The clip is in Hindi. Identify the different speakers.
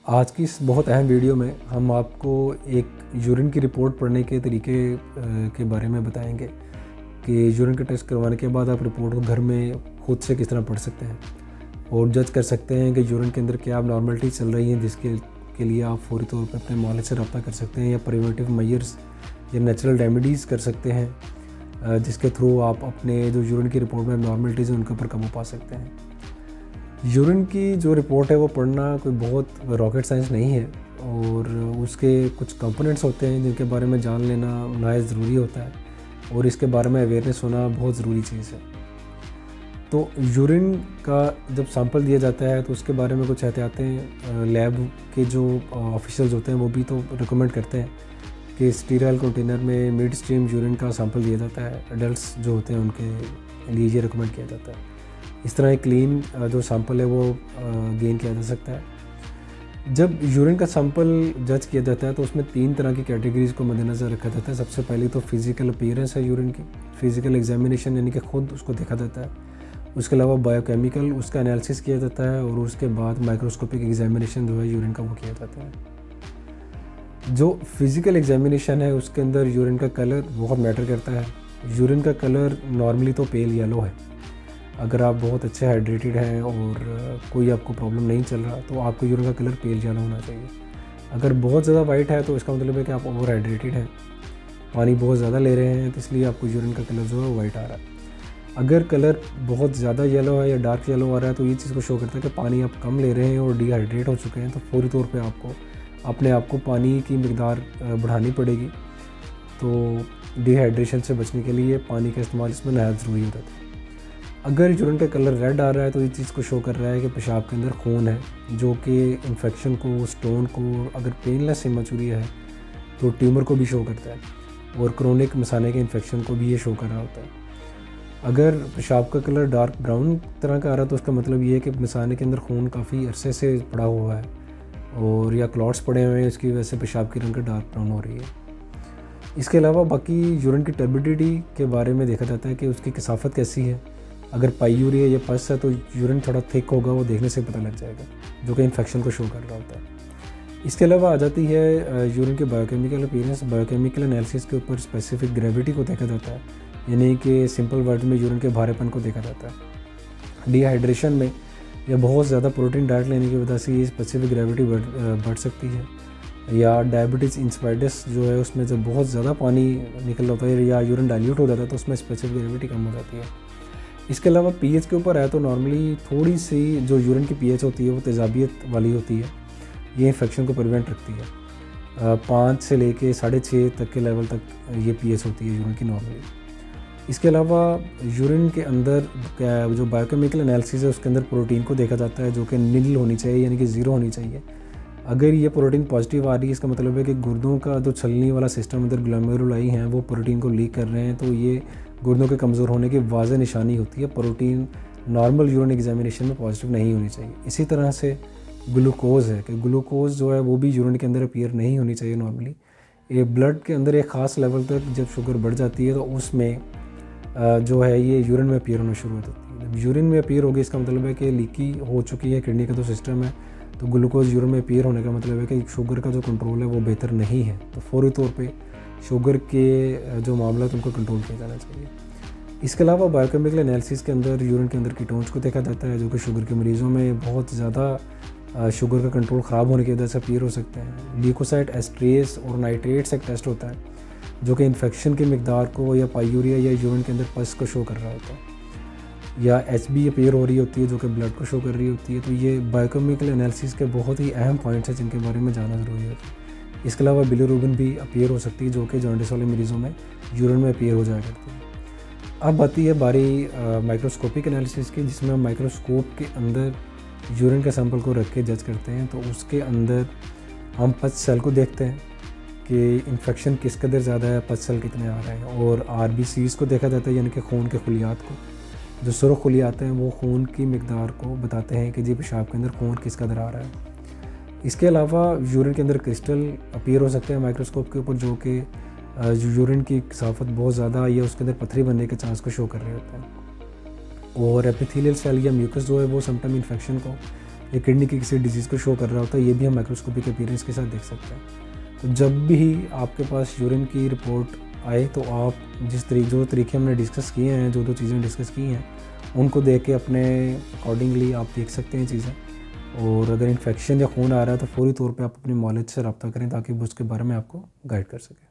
Speaker 1: आज की इस बहुत अहम वीडियो में हम आपको एक यूरिन की रिपोर्ट पढ़ने के तरीके के बारे में बताएंगे कि यूरिन का टेस्ट करवाने के बाद आप रिपोर्ट को घर में खुद से किस तरह पढ़ सकते हैं और जज कर सकते हैं कि यूरिन के अंदर क्या नॉर्मलिटी चल रही है, जिसके के लिए आप फौरी तौर पर अपने मालिक से रब्ता कर सकते हैं या प्रिवेंटिव मेजर्स या नेचुरल रेमेडीज़ कर सकते हैं, जिसके थ्रू आप अपने जो यूरिन की रिपोर्ट में नॉर्मलिटीज़ हैं उनके ऊपर काबू पा सकते हैं। यूरिन की जो रिपोर्ट है वो पढ़ना कोई बहुत रॉकेट साइंस नहीं है और उसके कुछ कंपोनेंट्स होते हैं जिनके बारे में जान लेना नहायत ज़रूरी होता है और इसके बारे में अवेयरनेस होना बहुत ज़रूरी चीज़ है। तो यूरिन का जब सैंपल दिया जाता है तो उसके बारे में कुछ एहतियातें लैब के जो ऑफिशियल्स होते हैं वो भी तो रिकमेंड करते हैं कि स्टीराइल कंटेनर में मिड स्ट्रीम यूरिन का सैंपल दिया जाता है। एडल्ट्स जो होते हैं उनके लिए ये रिकमेंड किया जाता है। इस तरह एक क्लीन जो सैंपल है वो गेन किया जा सकता है। जब यूरिन का सैंपल जज किया जाता है तो उसमें 3 तरह की कैटेगरीज़ को मद्देनज़र रखा जाता है। सबसे पहले तो फिज़िकल अपीयरेंस है यूरिन की, फिज़िकल एग्जामिनेशन यानी कि खुद उसको देखा जाता है। उसके अलावा बायोकेमिकल उसका एनालिसिस किया जाता है और उसके बाद माइक्रोस्कोपिक एग्जामिनेशन जो है यूरिन का वो किया जाता है। जो फिज़िकल एग्जामिनेशन है उसके अंदर यूरिन का कलर बहुत मैटर करता है। यूरिन का कलर नॉर्मली तो पेल येलो है। अगर आप बहुत अच्छे हाइड्रेटेड हैं और कोई आपको प्रॉब्लम नहीं चल रहा तो आपको यूरिन का कलर पेल येलो होना चाहिए। अगर बहुत ज़्यादा वाइट है तो इसका मतलब है कि आप ओवर हाइड्रेटेड हैं, पानी बहुत ज़्यादा ले रहे हैं, तो इसलिए आपको यूरिन का कलर जो है वो वाइट आ रहा है। अगर कलर बहुत ज़्यादा येलो है या डार्क येलो आ रहा है तो ये चीज़ को शो करता है कि पानी आप कम ले रहे हैं और डिहाइड्रेट हो चुके हैं, तो फौरी तौर पे आपको अपने आप को पानी की मिकदार बढ़ानी पड़ेगी। तो डिहाइड्रेशन से बचने के लिए पानी का इस्तेमाल इसमें नहायत ज़रूरी होता है। अगर यूरिन का कलर रेड आ रहा है तो ये चीज़ को शो कर रहा है कि पेशाब के अंदर खून है, जो कि इन्फेक्शन को, स्टोन को, अगर पेनलेस हेमाचूरिया है तो ट्यूमर को भी शो करता है और क्रोनिक मसाने के इन्फेक्शन को भी ये शो कर रहा होता है। अगर पेशाब का कलर डार्क ब्राउन तरह का आ रहा है तो उसका मतलब ये है कि मसाने के अंदर खून काफ़ी अरसे से पड़ा हुआ है और या क्लॉट्स पड़े हुए हैं, इसकी वजह से पेशाब की रंग डार्क ब्राउन हो रही है। इसके अलावा बाकी यूरिन की टर्बिडिटी के बारे में देखा जाता है कि उसकी कसाफत कैसी है। अगर पाइयूरिया या पस है तो यूरिन थोड़ा थिक होगा, वो देखने से पता लग जाएगा, जो कि इन्फेक्शन को शो कर रहा होता है। इसके अलावा आ जाती है यूरिन के बायोकेमिकल अपीयरेंस। बायोकेमिकल एनालिसिस के ऊपर स्पेसिफिक ग्रेविटी को देखा जाता है, यानी कि सिंपल वर्ड में यूरिन के भारेपन को देखा जाता है। डिहाइड्रेशन में या बहुत ज़्यादा प्रोटीन डाइट लेने की वजह से ये स्पेसिफिक ग्रेविटी बढ़ सकती है, या डायबिटीज़ इंसिपिडस जो है उसमें जब बहुत ज़्यादा पानी निकल होता है या यूरिन डाइल्यूट हो जाता है तो उसमें स्पेसिफिक ग्रेविटी कम हो जाती है। इसके अलावा पीएच के ऊपर है तो नॉर्मली थोड़ी सी जो यूरिन की पीएच होती है वो तेज़ाबियत वाली होती है, ये इन्फेक्शन को प्रिवेंट रखती है। 5 से लेके 6.5 तक के लेवल तक ये पीएच होती है यूरिन की नॉर्मली। इसके अलावा यूरिन के अंदर जो बायोकेमिकल एनालिसिस है उसके अंदर प्रोटीन को देखा जाता है, जो कि नील होनी चाहिए, यानी कि 0 होनी चाहिए। अगर ये प्रोटीन पॉजिटिव आ रही है इसका मतलब है कि गुर्दों का जो छलनी वाला सिस्टम अंदर ग्लोमेरुलाई हैं वो प्रोटीन को लीक कर रहे हैं, तो ये गुर्दों के कमज़ोर होने की वाज़ेह निशानी होती है। प्रोटीन नॉर्मल यूरिन एग्जामिनेशन में पॉजिटिव नहीं होनी चाहिए। इसी तरह से ग्लूकोज़ है कि ग्लूकोज़ जो है वो भी यूरिन के अंदर अपीयर नहीं होनी चाहिए नॉर्मली। ये ब्लड के अंदर एक ख़ास लेवल तक जब शुगर बढ़ जाती है तो उसमें जो है ये यूरिन में अपीयर होना शुरू हो जाती है। जब यूरिन में अपीयर होगी इसका मतलब है कि लीकी हो चुकी है किडनी का जो सिस्टम है, तो ग्लूकोज यूरिन में अपीयर होने का मतलब है कि शुगर का जो कंट्रोल है वो बेहतर नहीं है, तो फौरी तौर पे शुगर के जो मामला उनको कंट्रोल किया जाना चाहिए। इसके अलावा बायोकेमिकल एनालिसिस के अंदर यूरिन के अंदर कीटोन्स को देखा जाता है, जो कि शुगर के मरीज़ों में बहुत ज़्यादा शुगर का कंट्रोल ख़राब होने की वजह से अपीयर हो सकते हैं। ल्यूकोसाइट एस्ट्रेस और नाइट्रेट्स एक टेस्ट होता है जो कि इन्फेक्शन की मिकदार को या पाइयूरिया या यूरिन के अंदर पस को शो कर रहा होता है, या HB अपीयर हो रही होती है जो कि ब्लड को शो कर रही होती है। तो ये बायोकेमिकल एनालिसिस के बहुत ही अहम पॉइंट्स हैं जिनके बारे में जानना ज़रूरी होता है। इसके अलावा बिलिरुबिन भी अपीयर हो सकती है जो कि जॉन्डिस वाले मरीज़ों में यूरिन में अपीयर हो जाया करती है। अब आती है बारी माइक्रोस्कोपिक एनालिसिस की, जिसमें हम माइक्रोस्कोप के अंदर यूरिन के सैंपल को रख के जज करते हैं। तो उसके अंदर हम पच सेल को देखते हैं कि इन्फेक्शन किस कदर ज़्यादा है, पच सेल कितने आ रहे हैं, और RBCs को देखा जाता है, यानी कि खून के खुलियात को। जो सुरख खुलियात हैं वो खून की मिकदार को बताते हैं कि जी पेशाब के अंदर खून किस कदर आ रहा है। इसके अलावा यूरिन के अंदर क्रिस्टल अपीयर हो सकते हैं माइक्रोस्कोप के ऊपर, जो कि यूरिन की कसाफत बहुत ज़्यादा या उसके अंदर पथरी बनने के चांस को शो कर रहे होते हैं। और एपिथेलियल सेल या म्यूकस जो है वो समटाइम इन्फेक्शन को या किडनी की किसी डिजीज़ को शो कर रहा होता है, ये भी हम माइक्रोस्कोपिक अपीयरेंस के साथ देख सकते हैं। तो जब भी आपके पास यूरिन की रिपोर्ट आए तो आप जो तरीके हमने डिस्कस किए हैं, जो चीज़ें डिस्कस की हैं, उनको देख के अपने अकॉर्डिंगली आप देख सकते हैं चीज़ें। और अगर इन्फेक्शन या खून आ रहा है तो फ़ौरी तौर पे आप अपने मॉलेज से रब्ता करें ताकि वो उसके बारे में आपको गाइड कर सकें।